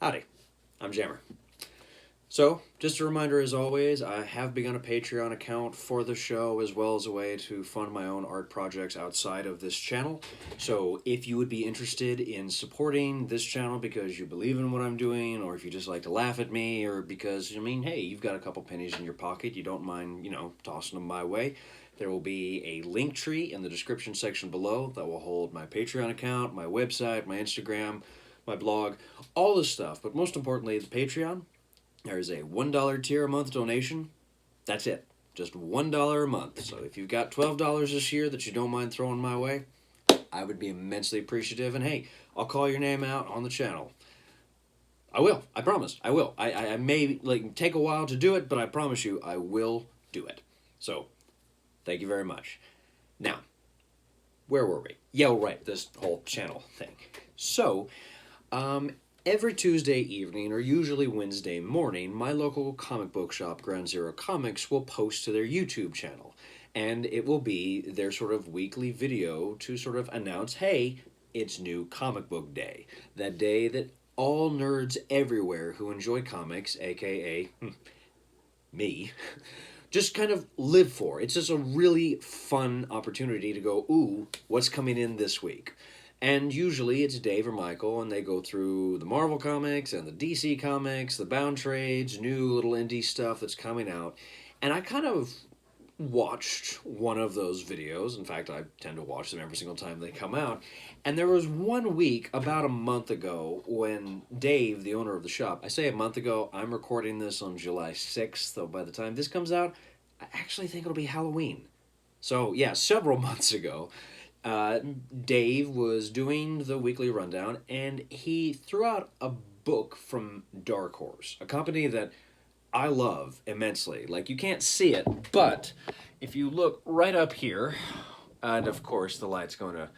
Howdy, I'm Jammer. So, just a reminder as always, I have begun a Patreon account for the show as well as a way to fund my own art projects outside of this channel. So, if you would be interested in supporting this channel because you believe in what I'm doing, or if you just like to laugh at me, or because, hey, you've got a couple pennies in your pocket, you don't mind, tossing them my way, there will be a link tree in the description section below that will hold my Patreon account, my website, my Instagram, my blog, all this stuff. But most importantly, the Patreon. There's a $1 tier a month donation. That's it. Just $1 a month. So if you've got $12 this year that you don't mind throwing my way, I would be immensely appreciative. And hey, I'll call your name out on the channel. I will. I promise. I will. I may take a while to do it, but I promise you I will do it. So, thank you very much. Now, where were we? Yeah, right, this whole channel thing. So, every Tuesday evening, or usually Wednesday morning, my local comic book shop, Ground Zero Comics, will post to their YouTube channel. And it will be their sort of weekly video to sort of announce, hey, it's New Comic Book Day. That day that all nerds everywhere who enjoy comics, aka me, just kind of live for. It's just a really fun opportunity to go, ooh, what's coming in this week? And usually it's Dave or Michael, and they go through the Marvel comics and the DC comics, the bound trades, new little indie stuff that's coming out. And I kind of watched one of those videos. In fact, I tend to watch them every single time they come out. And there was one week, about a month ago, when Dave, the owner of the shop, I say a month ago, I'm recording this on July 6th, so by the time this comes out, I actually think it'll be Halloween. So, yeah, several months ago, Dave was doing the weekly rundown, and he threw out a book from Dark Horse, a company that I love immensely. Like, you can't see it, but if you look right up here, and of course the light's going to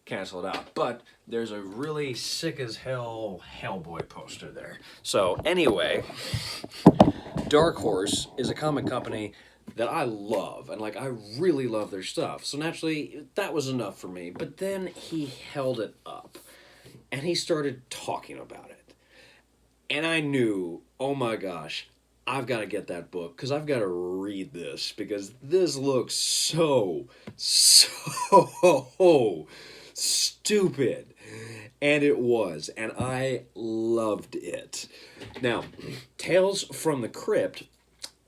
cancel it out, but there's a really sick as hell Hellboy poster there. So anyway, Dark Horse is a comic company that I love, and I really love their stuff. So naturally, that was enough for me. But then he held it up, and he started talking about it. And I knew, oh my gosh, I've got to get that book, because I've got to read this, because this looks so stupid. And it was, and I loved it. Now, Tales from the Crypt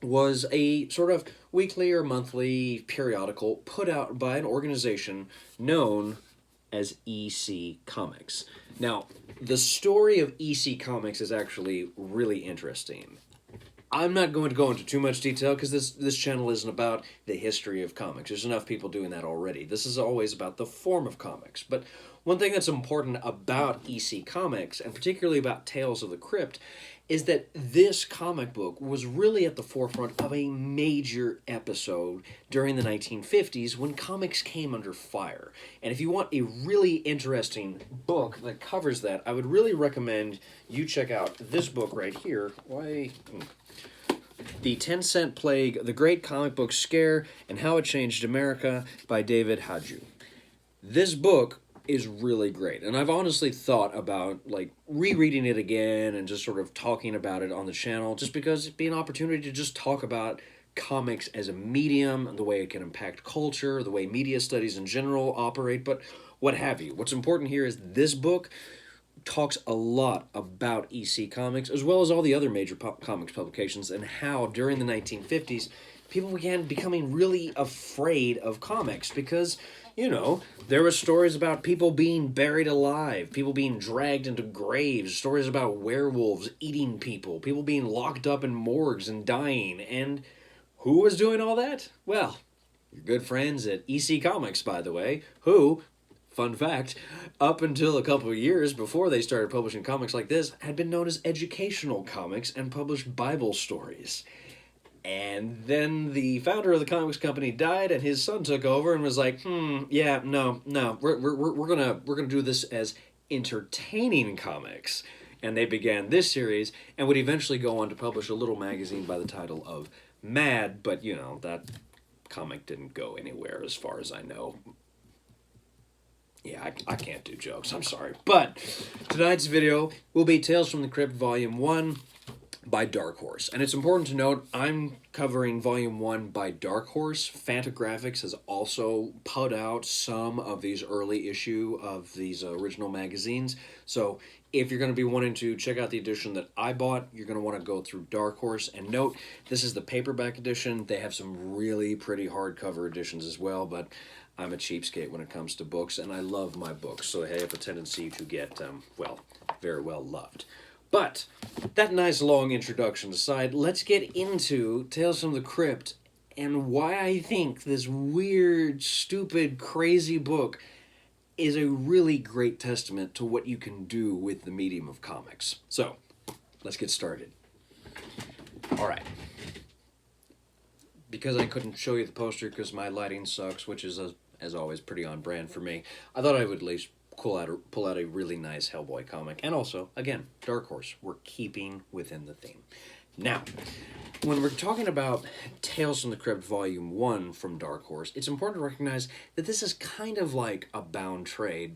was a sort of weekly or monthly periodical put out by an organization known as EC Comics. Now, the story of EC Comics is actually really interesting. I'm not going to go into too much detail because this channel isn't about the history of comics. There's enough people doing that already. This is always about the form of comics. But one thing that's important about EC Comics, and particularly about Tales of the Crypt, is that this comic book was really at the forefront of a major episode during the 1950s when comics came under fire. And if you want a really interesting book that covers that, I would really recommend you check out this book right here. The 10-Cent Plague, The Great Comic Book Scare, and How It Changed America by David Haju. This book is really great, and I've honestly thought about rereading it again and just sort of talking about it on the channel, just because it'd be an opportunity to just talk about comics as a medium and the way it can impact culture, the way media studies in general operate, but what have you. What's important here is this book talks a lot about EC Comics, as well as all the other major comics publications, and how during the 1950s people began becoming really afraid of comics because, there were stories about people being buried alive, people being dragged into graves, stories about werewolves eating people, people being locked up in morgues and dying. And who was doing all that? Well, your good friends at EC Comics, by the way, who, fun fact, up until a couple of years before they started publishing comics like this, had been known as educational comics and published Bible stories. And then the founder of the comics company died, and his son took over and was like, no, we're gonna do this as entertaining comics. And they began this series, and would eventually go on to publish a little magazine by the title of Mad, but that comic didn't go anywhere as far as I know. Yeah, I can't do jokes. I'm sorry. But tonight's video will be Tales from the Crypt Volume 1 by Dark Horse. And it's important to note, I'm covering Volume 1 by Dark Horse. Fantagraphics has also put out some of these early issue of these original magazines. So if you're going to be wanting to check out the edition that I bought, you're going to want to go through Dark Horse. And note, this is the paperback edition. They have some really pretty hardcover editions as well, but I'm a cheapskate when it comes to books, and I love my books, so they have a tendency to get, well, very well loved. But that nice long introduction aside, let's get into Tales from the Crypt and why I think this weird, stupid, crazy book is a really great testament to what you can do with the medium of comics. So, let's get started. Alright. Because I couldn't show you the poster because my lighting sucks, which is, as always, pretty on brand for me, I thought I would at least pull out a really nice Hellboy comic. And also, again, Dark Horse. We're keeping within the theme. Now, when we're talking about Tales from the Crypt Volume 1 from Dark Horse, it's important to recognize that this is kind of like a bound trade,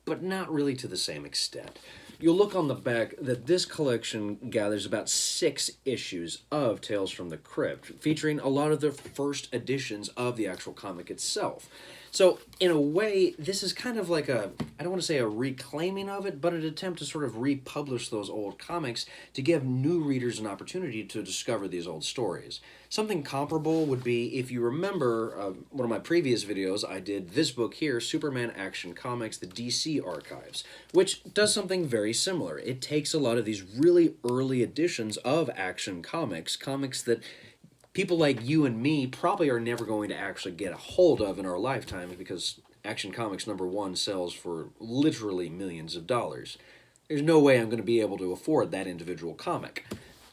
but not really to the same extent. You'll look on the back that this collection gathers about 6 issues of Tales from the Crypt, featuring a lot of the first editions of the actual comic itself. So, in a way, this is kind of like a, I don't want to say a reclaiming of it, but an attempt to sort of republish those old comics to give new readers an opportunity to discover these old stories. Something comparable would be, if you remember one of my previous videos, I did this book here, Superman Action Comics, the DC Archives, which does something very similar. It takes a lot of these really early editions of Action Comics, comics that people like you and me probably are never going to actually get a hold of in our lifetime because Action Comics #1 sells for literally millions of dollars. There's no way I'm going to be able to afford that individual comic.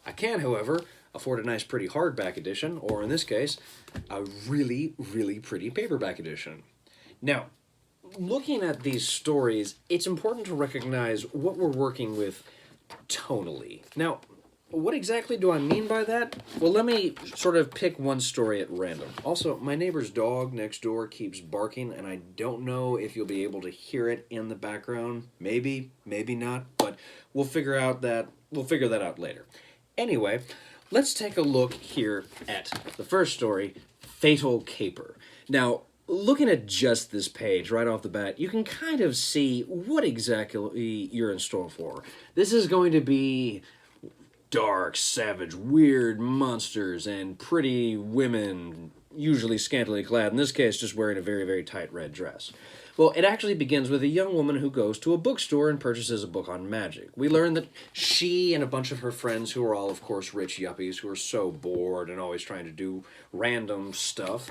I can, however, afford a nice pretty hardback edition, or in this case, a really, really pretty paperback edition. Now, looking at these stories, it's important to recognize what we're working with tonally. Now, what exactly do I mean by that? Well, let me sort of pick one story at random. Also, my neighbor's dog next door keeps barking, and I don't know if you'll be able to hear it in the background. Maybe, maybe not, but we'll figure that out later. Anyway, let's take a look here at the first story, Fatal Caper. Now, looking at just this page right off the bat, you can kind of see what exactly you're in store for. This is going to be dark, savage, weird monsters and pretty women, usually scantily clad, in this case just wearing a very, very tight red dress. Well, it actually begins with a young woman who goes to a bookstore and purchases a book on magic. We learn that she and a bunch of her friends, who are all, of course, rich yuppies who are so bored and always trying to do random stuff,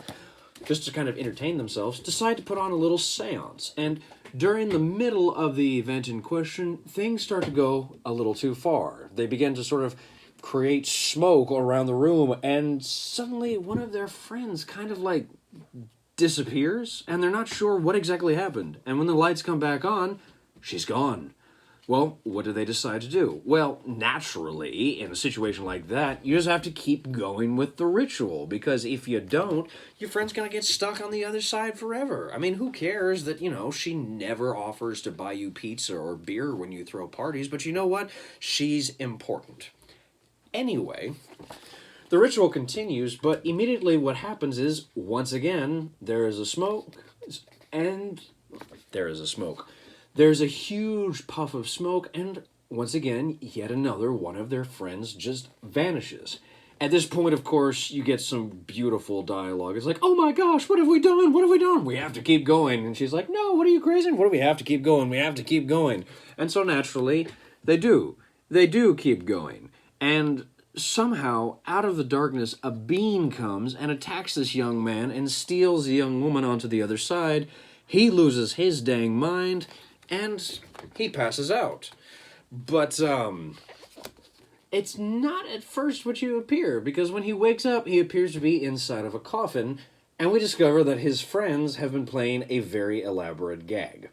just to kind of entertain themselves, decide to put on a little seance. And during the middle of the event in question, things start to go a little too far. They begin to sort of create smoke around the room, and suddenly one of their friends kind of like disappears, and they're not sure what exactly happened. And when the lights come back on, she's gone. Well, what do they decide to do? Well, naturally, in a situation like that, you just have to keep going with the ritual, because if you don't, your friend's gonna get stuck on the other side forever. I mean, who cares that, she never offers to buy you pizza or beer when you throw parties, but you know what? She's important. Anyway, the ritual continues, but immediately what happens is, once again, there is a smoke, and there is a smoke. There's a huge puff of smoke, and once again, yet another one of their friends just vanishes. At this point, of course, you get some beautiful dialogue. It's like, oh my gosh, what have we done? What have we done? We have to keep going. And she's like, no, what are you crazy? What do we have to keep going? We have to keep going. And so naturally, they do. They do keep going. And somehow, out of the darkness, a being comes and attacks this young man and steals the young woman onto the other side. He loses his dang mind, and he passes out. But, it's not at first what you appear, because when he wakes up, he appears to be inside of a coffin, and we discover that his friends have been playing a very elaborate gag.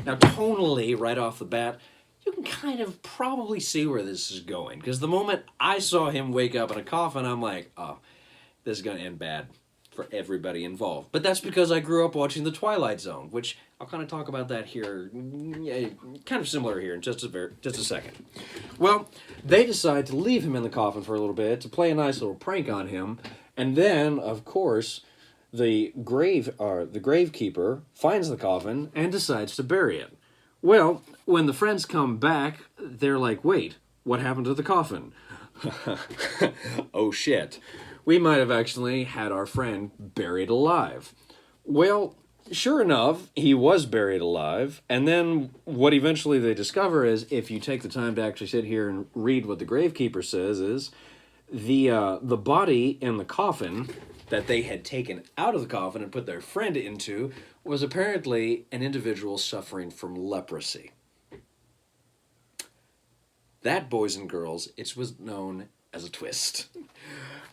Now, tonally, right off the bat, you can kind of probably see where this is going, because the moment I saw him wake up in a coffin, I'm like, oh, this is going to end bad. for everybody involved. But that's because I grew up watching The Twilight Zone, which I'll kind of talk about that here, kind of similar here in just a second. Well, they decide to leave him in the coffin for a little bit to play a nice little prank on him, and then, of course, the gravekeeper finds the coffin and decides to bury it. Well, when the friends come back, they're like, wait, what happened to the coffin? Oh shit. We might have actually had our friend buried alive. Well, sure enough, he was buried alive, and then what eventually they discover is, if you take the time to actually sit here and read what the gravekeeper says, is the body in the coffin that they had taken out of the coffin and put their friend into was apparently an individual suffering from leprosy. That, boys and girls, it was known as a twist.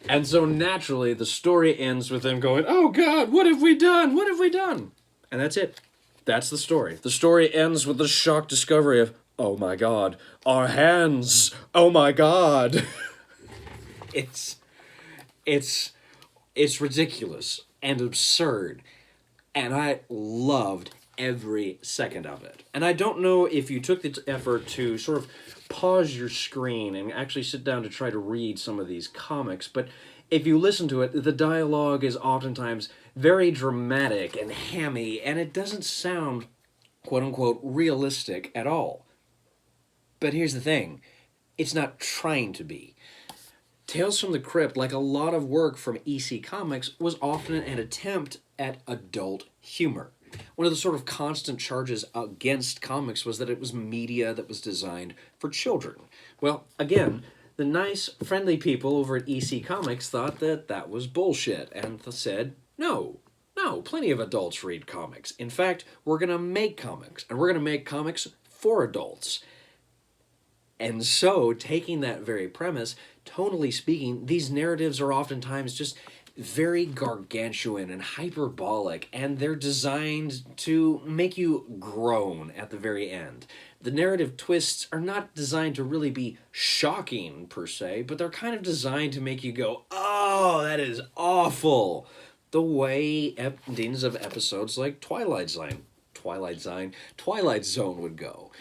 And so naturally, the story ends with them going, oh God, what have we done? What have we done? And that's it. That's the story. The story ends with the shocked discovery of, oh my God, our hands, oh my God. It's ridiculous and absurd. And I loved every second of it. And I don't know if you took the effort to sort of pause your screen and actually sit down to try to read some of these comics, but if you listen to it, the dialogue is oftentimes very dramatic and hammy, and it doesn't sound, quote-unquote, realistic at all. But here's the thing, it's not trying to be. Tales from the Crypt, like a lot of work from EC Comics, was often an attempt at adult humor. One of the sort of constant charges against comics was that it was media that was designed for children. Well, again, the nice, friendly people over at EC Comics thought that that was bullshit and said, no, plenty of adults read comics. In fact, we're going to make comics, and we're going to make comics for adults. And so, taking that very premise, tonally speaking, these narratives are oftentimes just very gargantuan and hyperbolic, and they're designed to make you groan at the very end. The narrative twists are not designed to really be shocking, per se, but they're kind of designed to make you go, oh, that is awful. The way endings of episodes like Twilight Zone would go.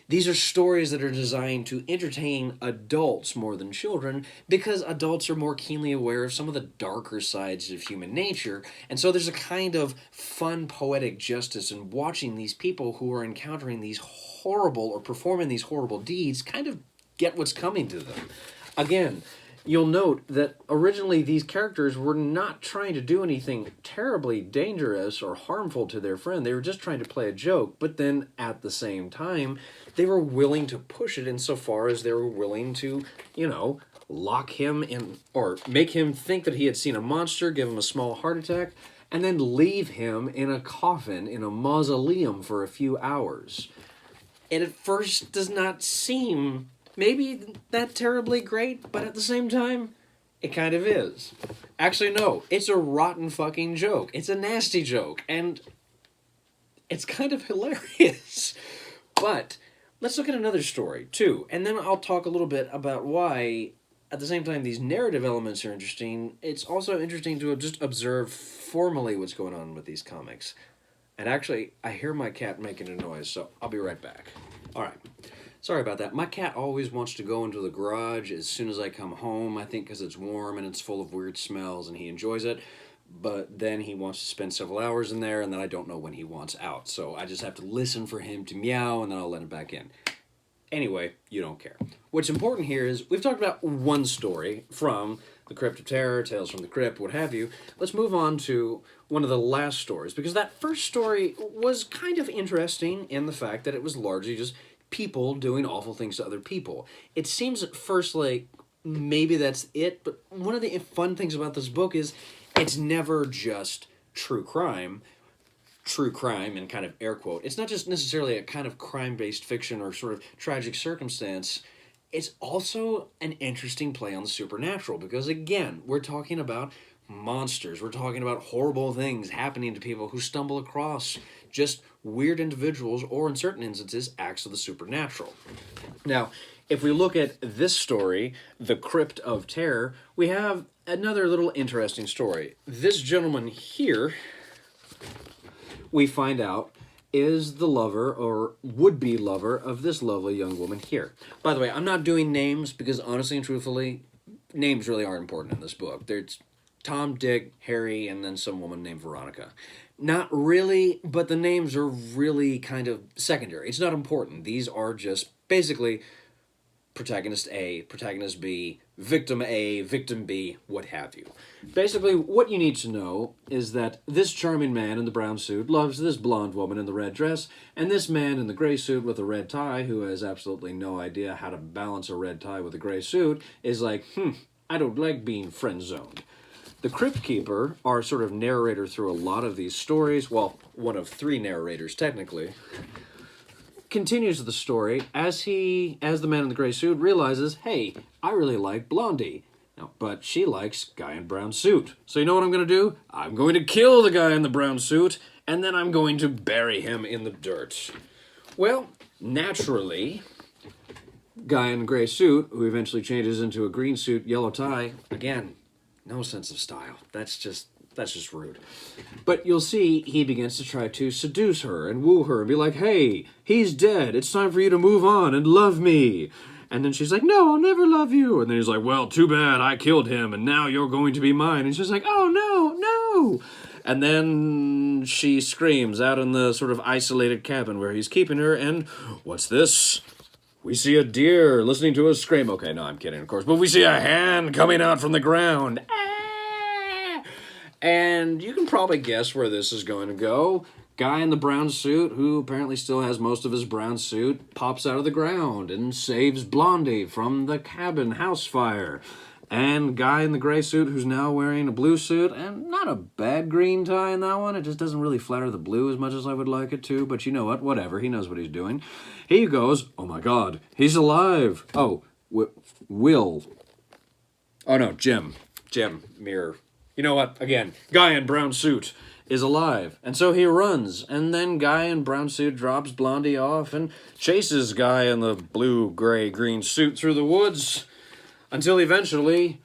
These are stories that are designed to entertain adults more than children because adults are more keenly aware of some of the darker sides of human nature, and so there's a kind of fun, poetic justice in watching these people who are encountering these horrible or performing these horrible deeds kind of get what's coming to them. Again, you'll note that originally these characters were not trying to do anything terribly dangerous or harmful to their friend. They were just trying to play a joke, but then at the same time, they were willing to push it insofar as they were willing to, lock him in or make him think that he had seen a monster, give him a small heart attack, and then leave him in a coffin in a mausoleum for a few hours. It at first does not seem maybe that terribly great, but at the same time, it kind of is. Actually, no, it's a rotten fucking joke. It's a nasty joke, and it's kind of hilarious. But let's look at another story, too, and then I'll talk a little bit about why, at the same time these narrative elements are interesting, it's also interesting to just observe formally what's going on with these comics. And actually, I hear my cat making a noise, so I'll be right back. All right. Sorry about that. My cat always wants to go into the garage as soon as I come home, I think because it's warm and it's full of weird smells and he enjoys it. But then he wants to spend several hours in there, and then I don't know when he wants out. So I just have to listen for him to meow, and then I'll let him back in. Anyway, you don't care. What's important here is we've talked about one story from the Crypt of Terror, Tales from the Crypt, what have you. Let's move on to one of the last stories, because that first story was kind of interesting in the fact that it was largely just people doing awful things to other people. It seems at first like maybe that's it, but one of the fun things about this book is it's never just true crime in kind of air quote. It's not just necessarily a kind of crime-based fiction or sort of tragic circumstance. It's also an interesting play on the supernatural because, again, we're talking about monsters. We're talking about horrible things happening to people who stumble across just weird individuals or, in certain instances, acts of the supernatural. Now, if we look at this story, The Crypt of Terror, we have another little interesting story. This gentleman here, we find out, is the lover or would-be lover of this lovely young woman here. By the way, I'm not doing names because honestly and truthfully, names really aren't important in this book. There's Tom, Dick, Harry, and then some woman named Veronica. Not really, but the names are really kind of secondary. It's not important. These are just basically protagonist A, protagonist B, victim A, victim B, what have you. Basically, what you need to know is that this charming man in the brown suit loves this blonde woman in the red dress, and this man in the gray suit with a red tie, who has absolutely no idea how to balance a red tie with a gray suit, is like, I don't like being friend-zoned. The Crypt Keeper, our sort of narrator through a lot of these stories, well, one of 3 narrators technically, continues the story as the man in the gray suit realizes, hey, I really like Blondie. No, but she likes guy in brown suit. So you know what I'm going to do? I'm going to kill the guy in the brown suit, and then I'm going to bury him in the dirt. Well, naturally, guy in the gray suit, who eventually changes into a green suit, yellow tie, again, no sense of style. That's just rude. But you'll see he begins to try to seduce her and woo her and be like, hey, he's dead. It's time for you to move on and love me. And then she's like, no, I'll never love you. And then he's like, well, too bad. I killed him and now you're going to be mine. And she's like, oh, no, no. And then she screams out in the sort of isolated cabin where he's keeping her. And what's this? We see a deer listening to us scream. Okay, no, I'm kidding, of course. But we see a hand coming out from the ground. And you can probably guess where this is going to go. Guy in the brown suit, who apparently still has most of his brown suit, pops out of the ground and saves Blondie from the cabin house fire. And guy in the gray suit, who's now wearing a blue suit, and not a bad green tie in that one. It just doesn't really flatter the blue as much as I would like it to, but you know what? Whatever. He knows what he's doing. He goes, oh my god, he's alive. Oh, Will. Oh no, Jim. Mirror. You know what? Again, guy in brown suit is alive. And so he runs. And then guy in brown suit drops Blondie off and chases guy in the blue, gray, green suit through the woods. Until eventually,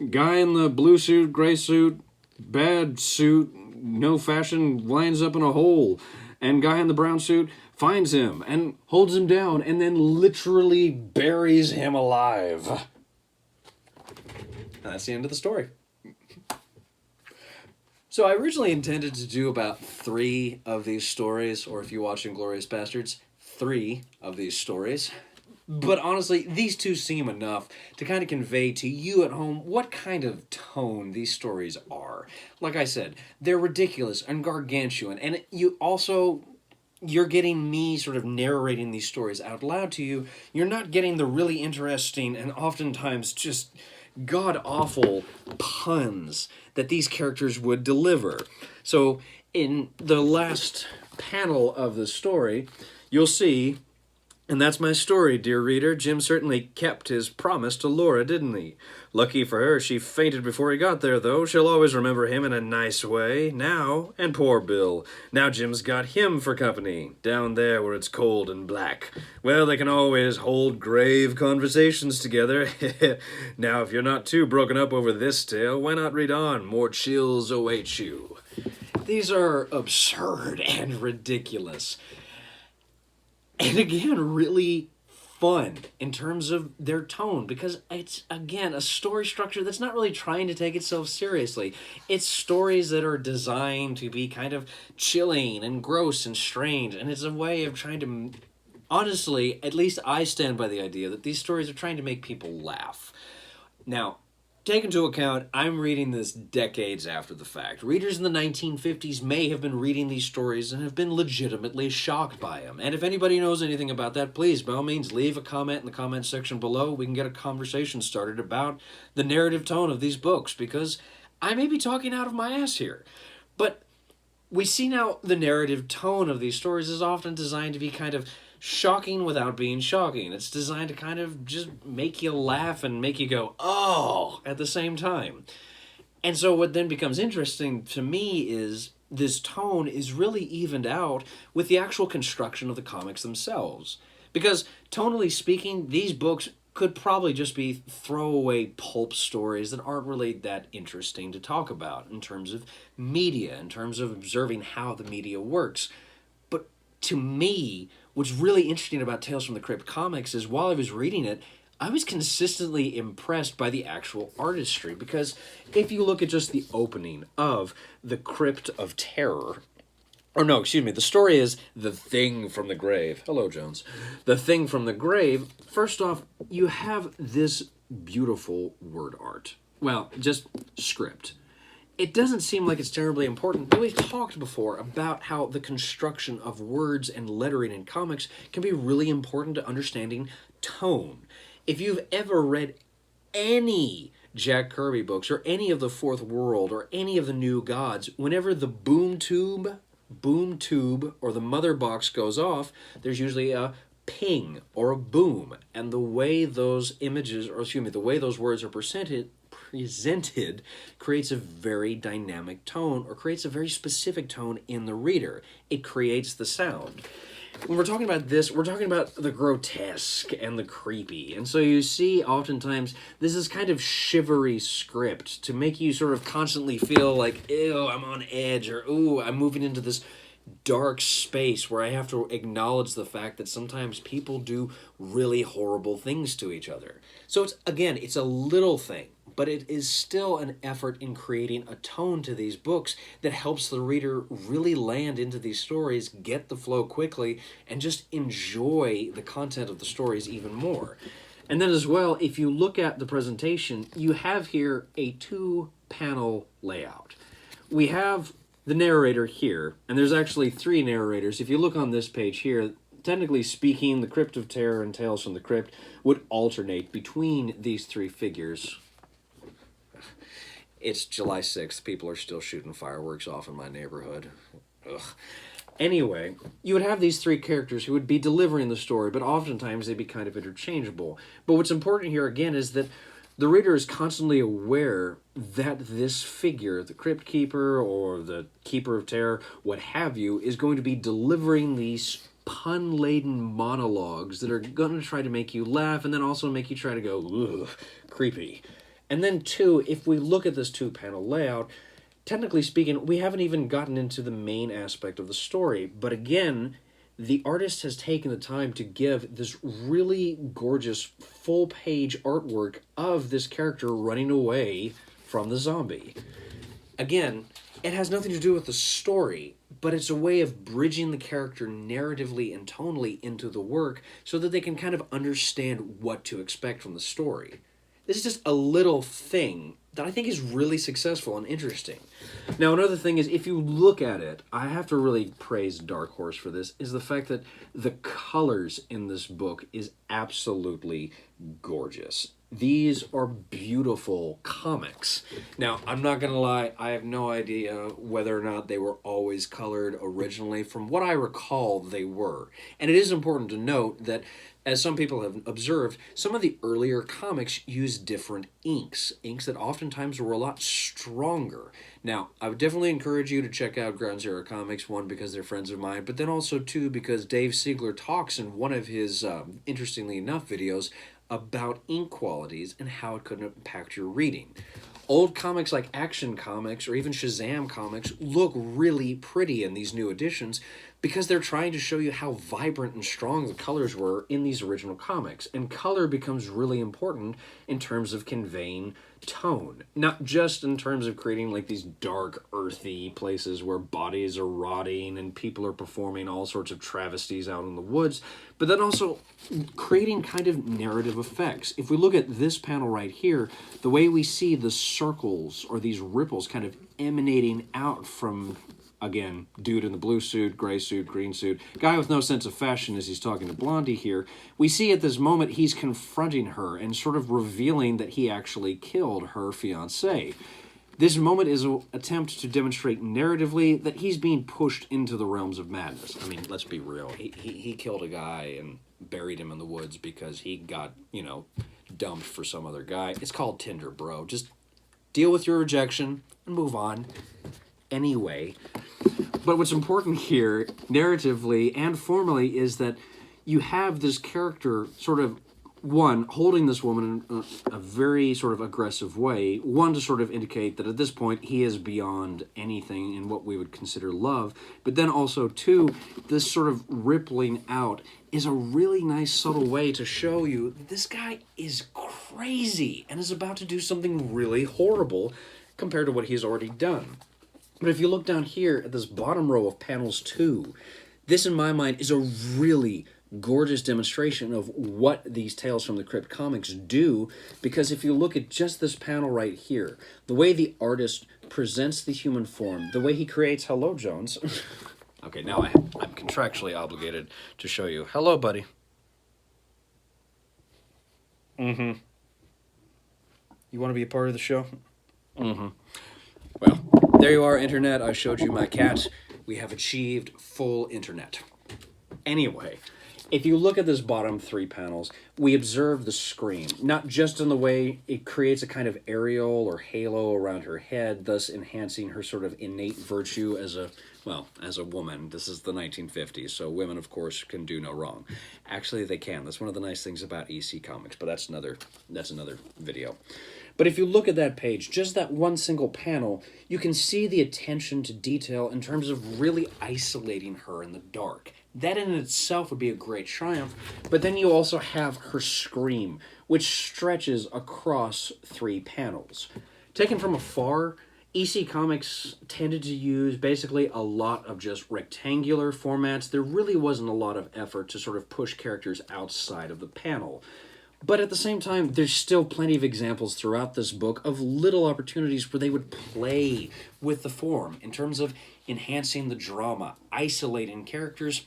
guy in the blue suit, gray suit, bad suit, no fashion, winds up in a hole. And guy in the brown suit finds him and holds him down and then literally buries him alive. And that's the end of the story. So I originally intended to do about 3 of these stories, or if you watch Inglourious Bastards, 3 of these stories. But honestly, these 2 seem enough to kind of convey to you at home what kind of tone these stories are. Like I said, they're ridiculous and gargantuan, and you're getting me sort of narrating these stories out loud to you. You're not getting the really interesting and oftentimes just god-awful puns that these characters would deliver. So in the last panel of the story, you'll see, and that's my story, dear reader. Jim certainly kept his promise to Laura, didn't he? Lucky for her, she fainted before he got there, though. She'll always remember him in a nice way. Now, and poor Bill. Now Jim's got him for company, down there where it's cold and black. Well, they can always hold grave conversations together. Now, if you're not too broken up over this tale, why not read on? More chills await you. These are absurd and ridiculous. And again, really fun in terms of their tone, because it's, again, a story structure that's not really trying to take itself seriously. It's stories that are designed to be kind of chilling and gross and strange, and it's a way of trying to, honestly, at least I stand by the idea that these stories are trying to make people laugh. Now, take into account, I'm reading this decades after the fact. Readers in the 1950s may have been reading these stories and have been legitimately shocked by them. And if anybody knows anything about that, please, by all means, leave a comment in the comment section below. We can get a conversation started about the narrative tone of these books, because I may be talking out of my ass here. But we see now the narrative tone of these stories is often designed to be kind of shocking without being shocking. It's designed to kind of just make you laugh and make you go, oh, at the same time. And so what then becomes interesting to me is this tone is really evened out with the actual construction of the comics themselves. Because tonally speaking, these books could probably just be throwaway pulp stories that aren't really that interesting to talk about in terms of media, in terms of observing how the media works. But to me, what's really interesting about Tales from the Crypt comics is while I was reading it, I was consistently impressed by the actual artistry, because if you look at just the opening of The Crypt of Terror, or no, excuse me, the story is The Thing from the Grave. Hello, Jones. The Thing from the Grave. First off, you have this beautiful word art. Well, just script. It doesn't seem like it's terribly important, but we've talked before about how the construction of words and lettering in comics can be really important to understanding tone. If you've ever read any Jack Kirby books or any of the Fourth World or any of the New Gods, whenever the boom tube or the mother box goes off, there's usually a ping or a boom, and the way those images, or excuse me, the way those words are presented creates a very dynamic tone, or creates a very specific tone in the reader. It creates the sound. When we're talking about this, we're talking about the grotesque and the creepy. And so you see oftentimes this is kind of shivery script to make you sort of constantly feel like, ew, I'm on edge, or ooh, I'm moving into this dark space where I have to acknowledge the fact that sometimes people do really horrible things to each other. So it's a little thing, but it is still an effort in creating a tone to these books that helps the reader really land into these stories, get the flow quickly, and just enjoy the content of the stories even more. And then as well, if you look at the presentation, you have here a 2-panel layout. We have the narrator here, and there's actually 3 narrators. If you look on this page here, technically speaking, The Crypt of Terror and Tales from the Crypt would alternate between these 3 figures. It's July 6th. People are still shooting fireworks off in my neighborhood. Ugh. Anyway, you would have these 3 characters who would be delivering the story, but oftentimes they'd be kind of interchangeable. But what's important here, again, is that the reader is constantly aware that this figure, the Crypt Keeper or the Keeper of Terror, what have you, is going to be delivering these pun-laden monologues that are going to try to make you laugh and then also make you try to go, ugh, creepy. And then, too, if we look at this 2-panel layout, technically speaking, we haven't even gotten into the main aspect of the story. But again, the artist has taken the time to give this really gorgeous full-page artwork of this character running away from the zombie. Again, it has nothing to do with the story, but it's a way of bridging the character narratively and tonally into the work so that they can kind of understand what to expect from the story. This is just a little thing that I think is really successful and interesting. Now, another thing is, if you look at it, I have to really praise Dark Horse for this, is the fact that the colors in this book is absolutely gorgeous. These are beautiful comics. Now, I'm not going to lie, I have no idea whether or not they were always colored originally. From what I recall, they were. And it is important to note that, as some people have observed, some of the earlier comics used different inks that oftentimes were a lot stronger. Now, I would definitely encourage you to check out Ground Zero Comics, 1, because they're friends of mine, but then also 2, because Dave Siegler talks in one of his, interestingly enough, videos about ink qualities and how it could impact your reading. Old comics like Action Comics or even Shazam Comics look really pretty in these new editions because they're trying to show you how vibrant and strong the colors were in these original comics. And color becomes really important in terms of conveying tone, not just in terms of creating like these dark, earthy places where bodies are rotting and people are performing all sorts of travesties out in the woods, but then also creating kind of narrative effects. If we look at this panel right here, the way we see the circles or these ripples kind of emanating out from, again, dude in the blue suit, gray suit, green suit, guy with no sense of fashion as he's talking to Blondie here, we see at this moment he's confronting her and sort of revealing that he actually killed her fiancé. This moment is an attempt to demonstrate narratively that he's being pushed into the realms of madness. I mean, let's be real. He killed a guy and buried him in the woods because he got, dumped for some other guy. It's called Tinder, bro. Just deal with your rejection and move on. Anyway, but what's important here, narratively and formally, is that you have this character sort of one, holding this woman in a very sort of aggressive way, one, to sort of indicate that at this point he is beyond anything in what we would consider love, but then also, two, this sort of rippling out is a really nice subtle way to show you that this guy is crazy and is about to do something really horrible compared to what he's already done. But if you look down here at this bottom row of panels 2, this in my mind is a really gorgeous demonstration of what these Tales from the Crypt comics do, because if you look at just this panel right here, the way the artist presents the human form, the way he creates... Hello, Jones. Okay, now I'm contractually obligated to show you. Hello, buddy. Mm-hmm. You want to be a part of the show? Mm-hmm. Well, there you are, Internet. I showed you my cat. We have achieved full Internet. Anyway, if you look at this bottom 3 panels, we observe the scream, not just in the way it creates a kind of aureole or halo around her head, thus enhancing her sort of innate virtue as a, well, as a woman. This is the 1950s, so women, of course, can do no wrong. Actually, they can. That's one of the nice things about EC Comics, but that's another video. But if you look at that page, just that one single panel, you can see the attention to detail in terms of really isolating her in the dark. That in itself would be a great triumph, but then you also have her scream, which stretches across 3 panels. Taken from afar, EC Comics tended to use basically a lot of just rectangular formats. There really wasn't a lot of effort to sort of push characters outside of the panel. But at the same time, there's still plenty of examples throughout this book of little opportunities where they would play with the form in terms of enhancing the drama, isolating characters,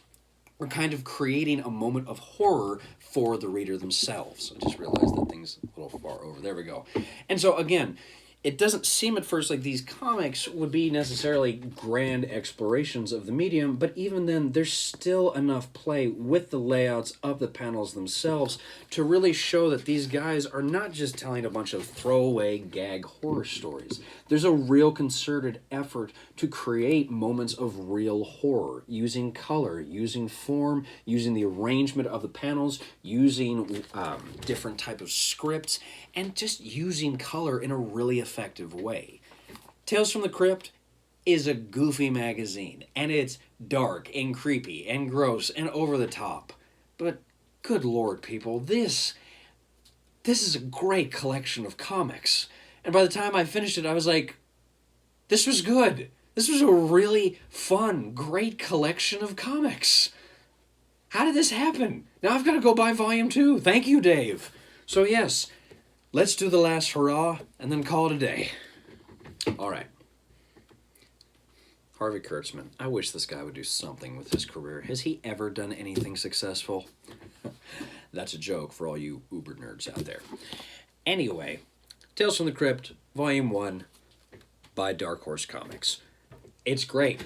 or kind of creating a moment of horror for the reader themselves. I just realized that thing's a little far over. There we go. And so, again, it doesn't seem at first like these comics would be necessarily grand explorations of the medium, but even then, there's still enough play with the layouts of the panels themselves to really show that these guys are not just telling a bunch of throwaway gag horror stories. There's a real concerted effort to create moments of real horror, using color, using form, using the arrangement of the panels, using different type of scripts, and just using color in a really effective way. Tales from the Crypt is a goofy magazine, and it's dark and creepy and gross and over the top. But good lord, people, this is a great collection of comics. And by the time I finished it, I was like, this was good. This was a really fun, great collection of comics. How did this happen? Now I've got to go buy Volume 2. Thank you, Dave. So yes, let's do the last hurrah and then call it a day. All right. Harvey Kurtzman. I wish this guy would do something with his career. Has he ever done anything successful? That's a joke for all you uber nerds out there. Anyway, Tales from the Crypt, Volume 1 by Dark Horse Comics. It's great.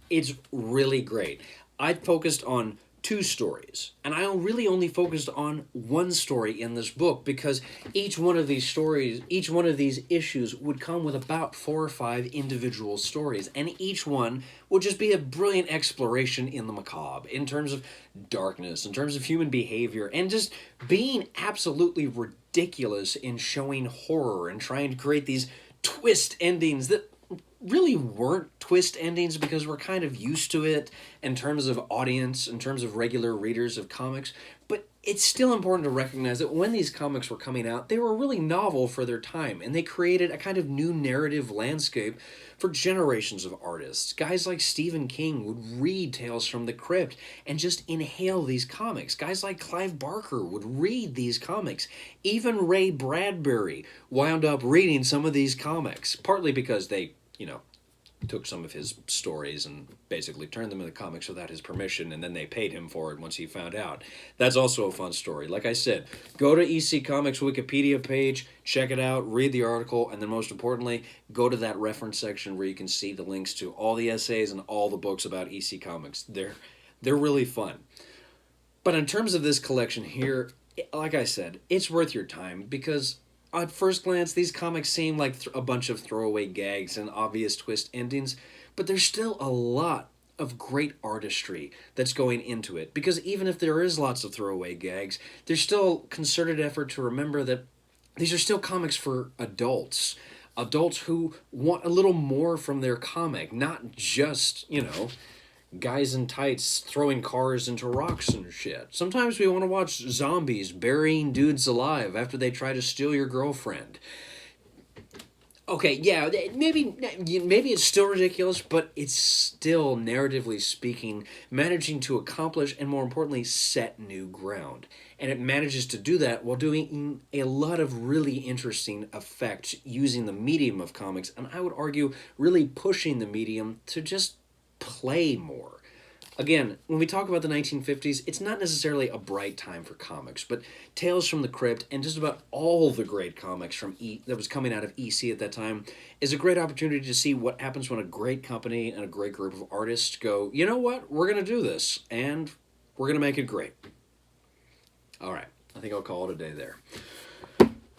It's really great. I focused on 2 stories, and I really only focused on one story in this book because each one of these stories, each one of these issues would come with about 4 or 5 individual stories, and each one would just be a brilliant exploration in the macabre, in terms of darkness, in terms of human behavior, and just being absolutely ridiculous in showing horror and trying to create these twist endings that really weren't twist endings because we're kind of used to it in terms of audience, in terms of regular readers of comics. But it's still important to recognize that when these comics were coming out, they were really novel for their time, and they created a kind of new narrative landscape for generations of artists. Guys like Stephen King would read Tales from the Crypt and just inhale these comics. Guys like Clive Barker would read these comics. Even Ray Bradbury wound up reading some of these comics, partly because they took some of his stories and basically turned them into comics without his permission, and then they paid him for it once he found out. That's also a fun story. Like I said, go to EC Comics Wikipedia page, check it out, read the article, and then most importantly, go to that reference section where you can see the links to all the essays and all the books about EC Comics. They're really fun. But in terms of this collection here, like I said, it's worth your time because at first glance, these comics seem like a bunch of throwaway gags and obvious twist endings, but there's still a lot of great artistry that's going into it. Because even if there is lots of throwaway gags, there's still concerted effort to remember that these are still comics for adults. Adults who want a little more from their comic, not just, guys in tights throwing cars into rocks and shit. Sometimes we want to watch zombies burying dudes alive after they try to steal your girlfriend. Okay, yeah, maybe it's still ridiculous, but it's still, narratively speaking, managing to accomplish and, more importantly, set new ground. And it manages to do that while doing a lot of really interesting effects using the medium of comics, and I would argue really pushing the medium to just play more. Again, when we talk about the 1950s, it's not necessarily a bright time for comics, but Tales from the Crypt and just about all the great comics from that was coming out of EC at that time is a great opportunity to see what happens when a great company and a great group of artists go, you know what, we're going to do this, and we're going to make it great. All right, I think I'll call it a day there.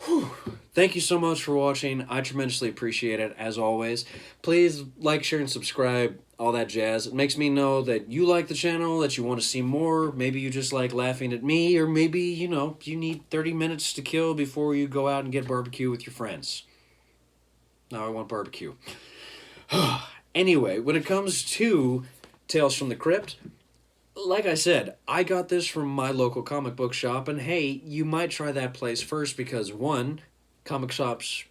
Whew. Thank you so much for watching. I tremendously appreciate it, as always. Please like, share, and subscribe, all that jazz. It makes me know that you like the channel, that you want to see more. Maybe you just like laughing at me, or maybe, you need 30 minutes to kill before you go out and get barbecue with your friends. Now I want barbecue. Anyway, when it comes to Tales from the Crypt, like I said, I got this from my local comic book shop, and hey, you might try that place first because, one, comic shops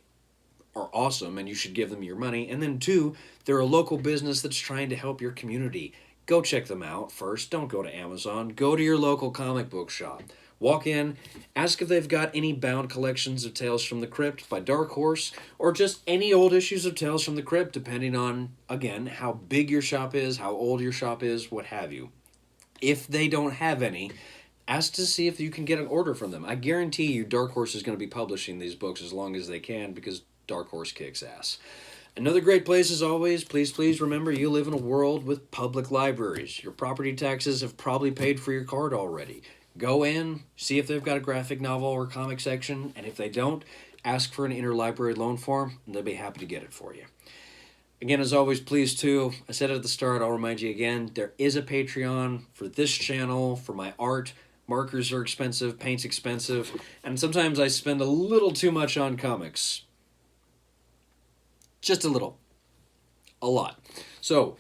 are awesome and you should give them your money, and then two, they're a local business that's trying to help your community. Go check them out first. Don't go to Amazon. Go to your local comic book shop. Walk in, ask if they've got any bound collections of Tales from the Crypt by Dark Horse, or just any old issues of Tales from the Crypt, depending on, again, how big your shop is, how old your shop is, what have you. If they don't have any, ask to see if you can get an order from them. I guarantee you Dark Horse is going to be publishing these books as long as they can, because Dark Horse kicks ass. Another great place, as always, please remember you live in a world with public libraries. Your property taxes have probably paid for your card already. Go in, see if they've got a graphic novel or comic section, and if they don't, ask for an interlibrary loan form, and they'll be happy to get it for you. Again, as always, please, too, I said it at the start, I'll remind you again, there is a Patreon for this channel, for my art. Markers are expensive, paint's expensive, and sometimes I spend a little too much on comics. Just a little. A lot. So,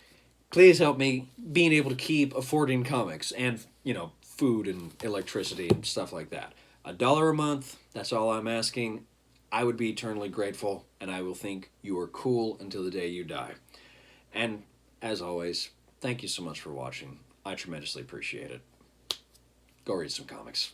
please help me being able to keep affording comics and, food and electricity and stuff like that. $1 a month, that's all I'm asking. I would be eternally grateful, and I will think you are cool until the day you die. And, as always, thank you so much for watching. I tremendously appreciate it. Go read some comics.